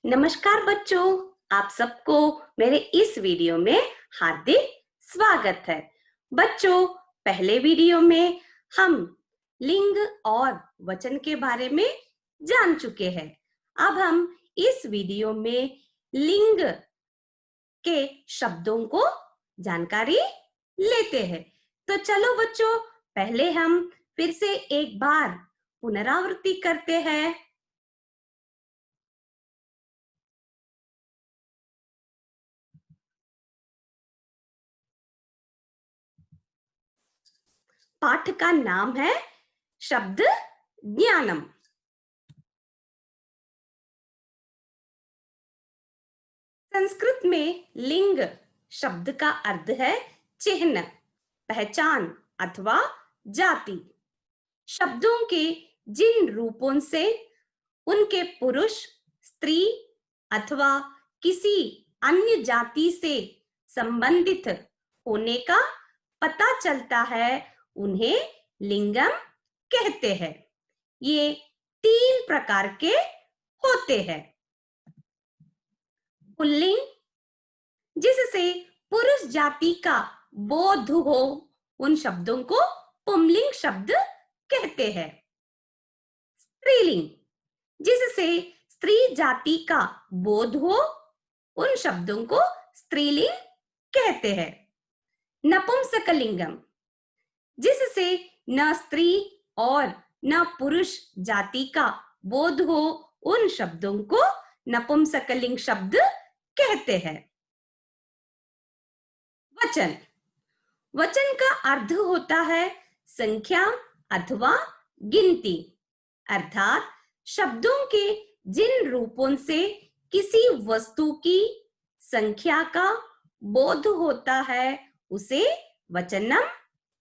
नमस्कार बच्चों, आप सबको मेरे इस वीडियो में हार्दिक स्वागत है। बच्चों, पहले वीडियो में हम लिंग और वचन के बारे में जान चुके हैं। अब हम इस वीडियो में लिंग के शब्दों को जानकारी लेते हैं। तो चलो बच्चों, पहले हम फिर से एक बार पुनरावृत्ति करते हैं। पाठ का नाम है शब्द ज्ञानम। संस्कृत में लिंग शब्द का अर्थ है चिन्ह, पहचान अथवा जाति। शब्दों के जिन रूपों से उनके पुरुष, स्त्री अथवा किसी अन्य जाति से संबंधित होने का पता चलता है, उन्हें लिंगम कहते हैं। ये 3 प्रकार के होते हैं। पुल्लिंग, जिससे पुरुष जाति का बोध हो, उन शब्दों को पुंलिंग शब्द कहते हैं। स्त्रीलिंग, जिससे स्त्री जाति का बोध हो, उन शब्दों को स्त्रीलिंग कहते हैं। नपुंसकलिंगम, जिससे न स्त्री और न पुरुष जाति का बोध हो, उन शब्दों को नपुंसकलिंग शब्द कहते हैं। वचन, वचन का अर्थ होता है संख्या अथवा गिनती, अर्थात शब्दों के जिन रूपों से किसी वस्तु की संख्या का बोध होता है, उसे वचनम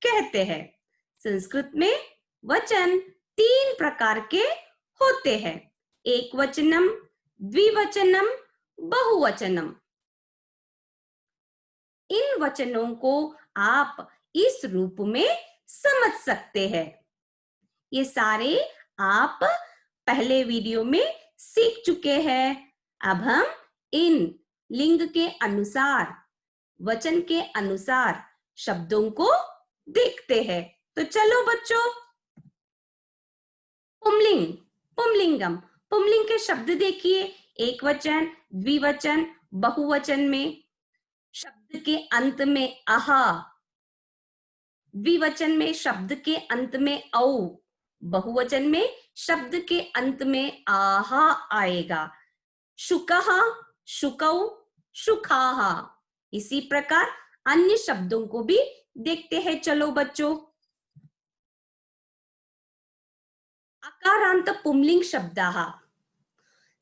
कहते हैं। संस्कृत में वचन 3 प्रकार के होते हैं: एक वचनम, द्विवचनम, बहुवचनम। इन वचनों को आप इस रूप में समझ सकते हैं। ये सारे आप पहले वीडियो में सीख चुके हैं। अब हम इन लिंग के अनुसार, वचन के अनुसार शब्दों को देखते हैं। तो चलो बच्चों, पुंलिंग, पुंलिंगम। पुंलिंग के शब्द देखिए, एक वचन, द्विवचन, बहुवचन में शब्द के अंत में आहा, द्विवचन में शब्द के अंत में औ, बहुवचन में शब्द के अंत में आहा आएगा। शुकहा, शुकौ, शुखाहा। इसी प्रकार अन्य शब्दों को भी देखते हैं। चलो बच्चों, अकारांत पुंलिंग शब्दाः।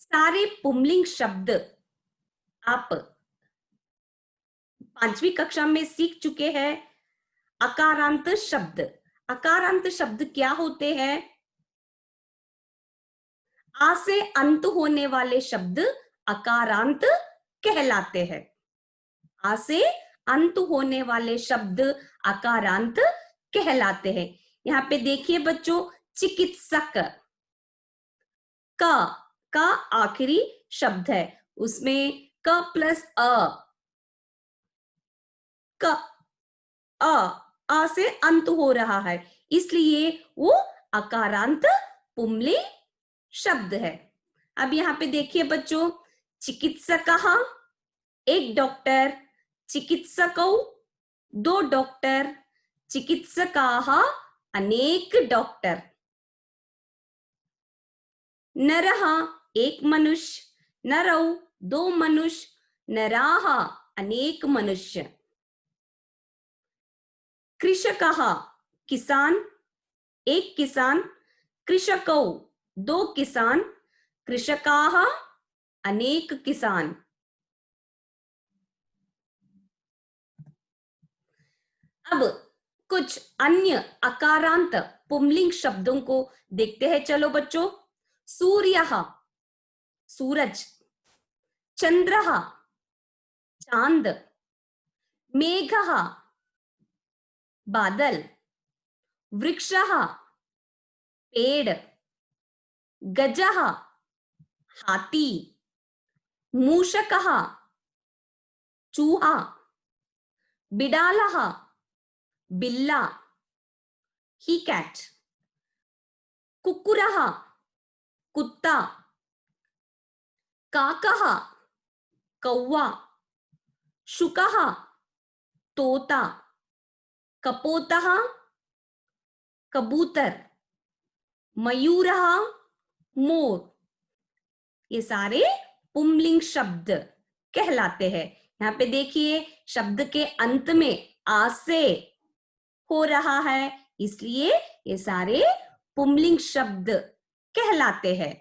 सारे पुंलिंग शब्द आप 5वीं कक्षा में सीख चुके हैं। अकारांत शब्द, अकारांत शब्द क्या होते हैं? आ से अंत होने वाले शब्द अकारांत कहलाते हैं। आ से अंत होने वाले शब्द अकारांत कहलाते हैं। यहाँ पे देखिए बच्चों, चिकित्सक, का आखिरी शब्द है, उसमें क प्लस क, आ से अंत हो रहा है, इसलिए वो अकारांत पुंलिंग शब्द है। अब यहाँ पे देखिए बच्चों, चिकित्सकः एक डॉक्टर, चिकित्सकौ 2 डॉक्टर, चिकित्सकाः अनेक डॉक्टर। नरः एक मनुष्य, नरौ 2 मनुष्य, नराः अनेक मनुष्य। कृषकः किसान, एक किसान, कृषकौ 2 किसान, कृषकाः अनेक किसान। अब कुछ अन्य अकारांत पुंलिंग शब्दों को देखते हैं। चलो बच्चों, सूर्यः सूरज, चंद्रः चांद, मेघः बादल, वृक्षः पेड़, गजः हाथी, मूषकः चूहा, बिडालः बिल्ला ही कैट, कुक्कुरः कुत्ता, काकः कौवा, शुकः तोता, कपोतः कबूतर, मयूरः मोर। ये सारे पुंलिंग शब्द कहलाते हैं। यहाँ पे देखिए शब्द के अंत में आ से हो रहा है, इसलिए ये सारे पुंलिंग शब्द कहलाते हैं।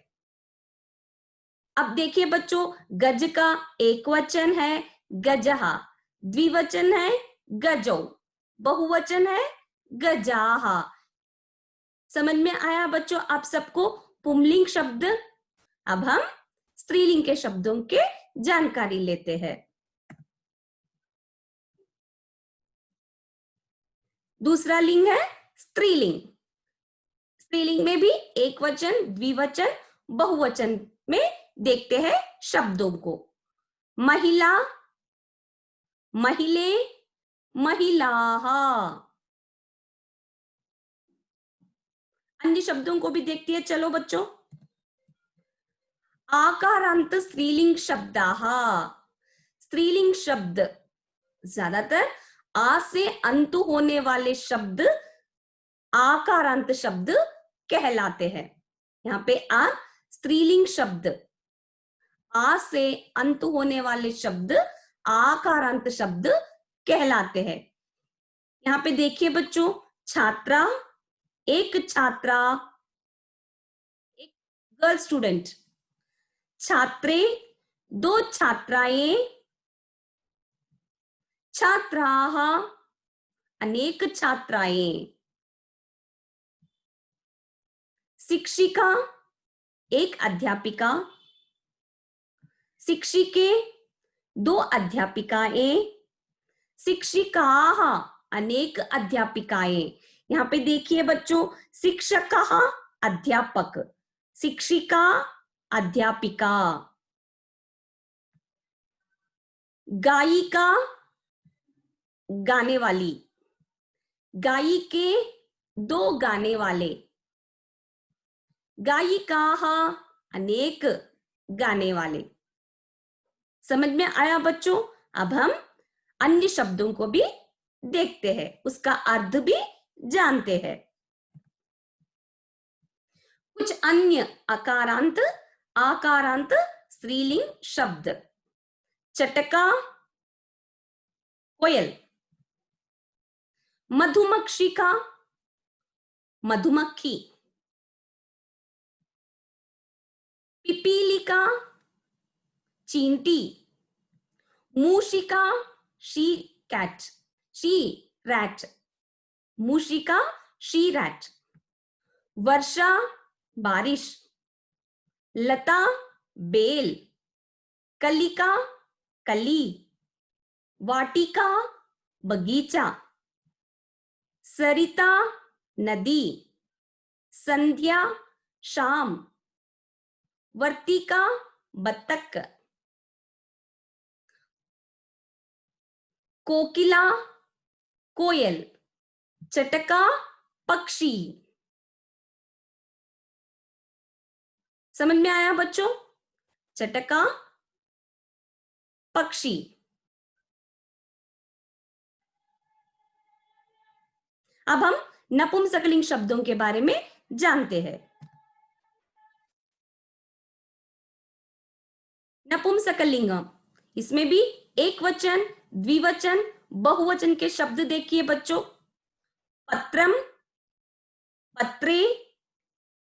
अब देखिए बच्चों, गज का एक वचन है गजहा, द्विवचन है गजौ, बहुवचन है गजाहा। समझ में आया बच्चों आप सबको पुंलिंग शब्द? अब हम स्त्रीलिंग के शब्दों के जानकारी लेते हैं। दूसरा लिंग है स्त्रीलिंग। स्त्रीलिंग में भी एक वचन, द्विवचन, बहुवचन में देखते हैं शब्दों को। महिला, महिले, महिलाः। अन्य शब्दों को भी देखती है, चलो बच्चों। आकारांत स्त्रीलिंग शब्दाः। स्त्रीलिंग शब्द ज्यादातर आ से अंत होने वाले शब्द आकारांत शब्द कहलाते हैं। यहाँ पे आ स्त्रीलिंग शब्द, आ से अंत होने वाले शब्द आकारांत शब्द कहलाते हैं। यहाँ पे देखिए बच्चों, छात्रा, एक छात्रा, एक गर्ल स्टूडेंट, छात्रे, दो छात्राएं, छात्राः, अनेक छात्राएं, शिक्षिका, एक अध्यापिका, शिक्षिके, दो अध्यापिकाएं, शिक्षिकाः, अनेक अध्यापिकाएं। यहाँ पे देखिए बच्चों, शिक्षकः अध्यापक, शिक्षिका अध्यापिका, गायिका गाने वाली, गायिके दो गाने वाले, गायिकाः अनेक गाने वाले। समझ में आया बच्चों? अब हम अन्य शब्दों को भी देखते हैं, उसका अर्थ भी जानते हैं। कुछ अन्य अकारांत आकारांत स्त्रीलिंग शब्द। चटका कोयल, मधुमक्षिका मधुमक्खी, पिपीलिका चींटी, मूषिका शी कैट, शी रैट, मूषिका शी रैट, वर्षा बारिश, लता बेल, कलिका कली, वाटिका बगीचा, सरिता नदी, संध्या शाम, वर्तिका बत्तख, कोकिला कोयल, चटका पक्षी। समझ में आया बच्चों? चटका पक्षी। अब हम नपुंसकलिंग शब्दों के बारे में जानते हैं। नपुंसकलिंग, इसमें भी एक वचन, द्विवचन, बहुवचन के शब्द देखिए बच्चों। पत्रम, पत्रे,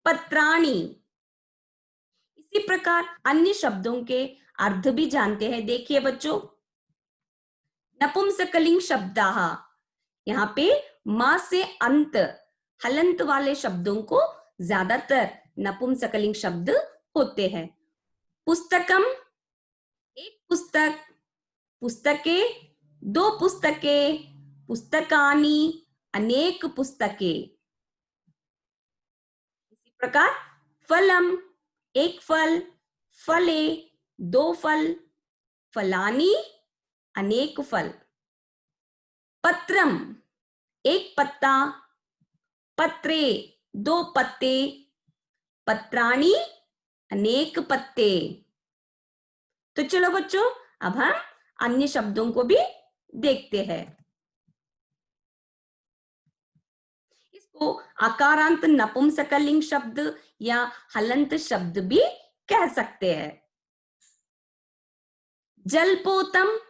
पत्राणि। इसी प्रकार अन्य शब्दों के अर्थ भी जानते हैं। देखिए बच्चों, नपुंसकलिंग शब्दाः, यहाँ पे मां से अंत हलंत वाले शब्दों को ज्यादातर नपुंसकलिंग शब्द होते हैं। पुस्तकम एक पुस्तक, पुस्तके दो पुस्तके, पुस्तकानि अनेक पुस्तके। इसी प्रकार फलम एक फल, फले दो फल, फलानी, अनेक फल। पत्रम, एक पत्ता, पत्रे, दो पत्ते, पत्राणी, अनेक पत्ते। तो चलो बच्चों, अब हम अन्य शब्दों को भी देखते हैं। इसको आकारांत नपुंसकलिंग शब्द या हलंत शब्द भी कह सकते हैं। जलपोतम,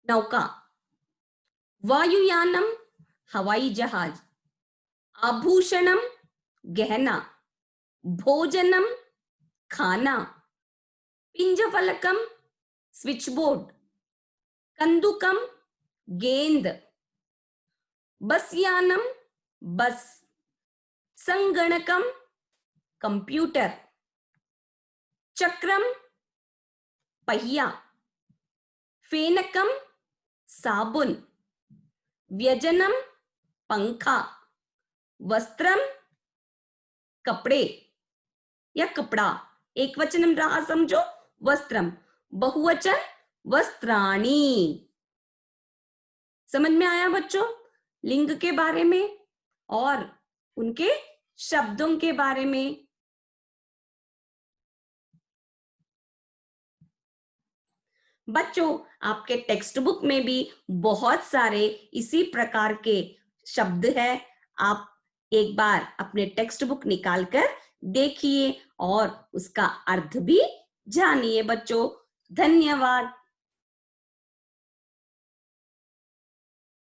नौका। वायुयानम, हवाई जहाज। आभूषणम, गहना। भोजनम, खाना। पिंजफलकम, स्विच बोर्ड। कंदुकम, गेंद। बसयानम, बस। संगणकम, कंप्यूटर। चक्रम, पहिया। फेनकम, साबुन। व्यजनम, पंखा। वस्त्रम, कपड़े या कपड़ा। एक वचन रहा समझो, वस्त्रम। बहुवचन, वस्त्राणी। समझ में आया बच्चों लिंग के बारे में और उनके शब्दों के बारे में। बच्चों, आपके टेक्स्ट बुक में भी बहुत सारे इसी प्रकार के शब्द हैं। आप एक बार अपने टेक्स्ट बुक निकालकर देखिए और उसका अर्थ भी जानिए बच्चों। धन्यवाद।